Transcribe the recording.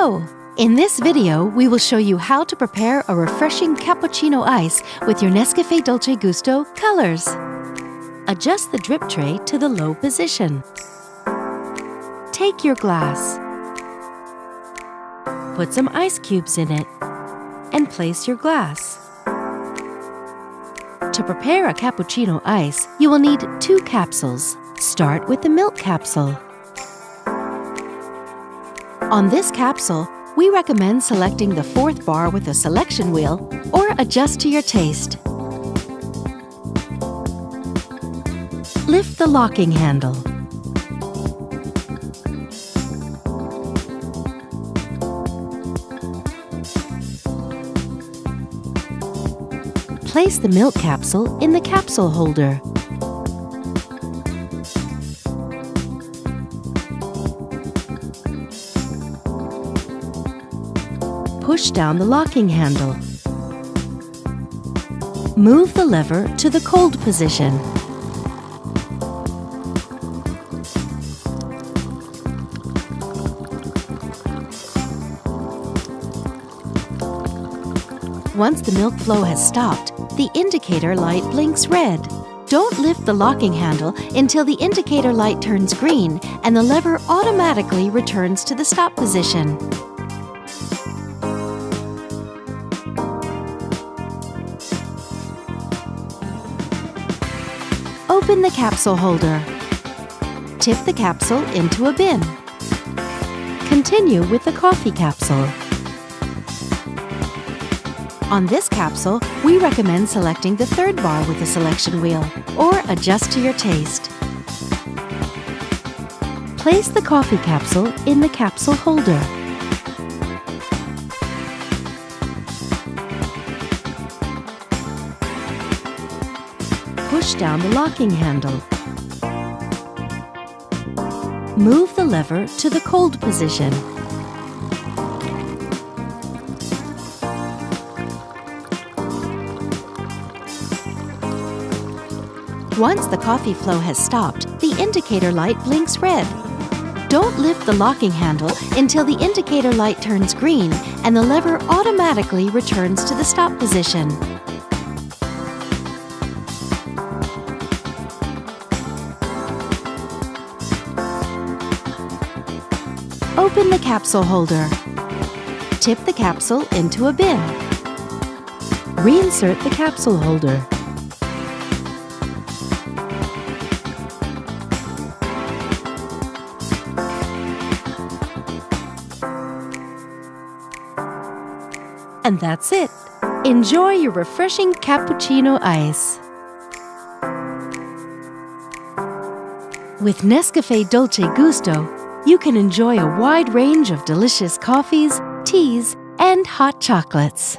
Hello! In this video, we will show you how to prepare a refreshing cappuccino ice with your NESCAFÉ Dolce Gusto Colors. Adjust the drip tray to the low position. Take your glass. Put some ice cubes in it and place your glass. To prepare a cappuccino ice, you will need 2 capsules. Start with the milk capsule. On this capsule, we recommend selecting the 4th bar with a selection wheel or adjust to your taste. Lift the locking handle. Place the milk capsule in the capsule holder. Push down the locking handle. Move the lever to the cold position. Once the milk flow has stopped, the indicator light blinks red. Don't lift the locking handle until the indicator light turns green and the lever automatically returns to the stop position. Open the capsule holder. Tip the capsule into a bin. Continue with the coffee capsule. On this capsule, we recommend selecting the 3rd bar with the selection wheel, or adjust to your taste. Place the coffee capsule in the capsule holder. Push down the locking handle. Move the lever to the cold position. Once the coffee flow has stopped, the indicator light blinks red. Don't lift the locking handle until the indicator light turns green and the lever automatically returns to the stop position. Open the capsule holder. Tip the capsule into a bin. Reinsert the capsule holder. And that's it. Enjoy your refreshing cappuccino ice. With NESCAFÉ Dolce Gusto, you can enjoy a wide range of delicious coffees, teas, and hot chocolates.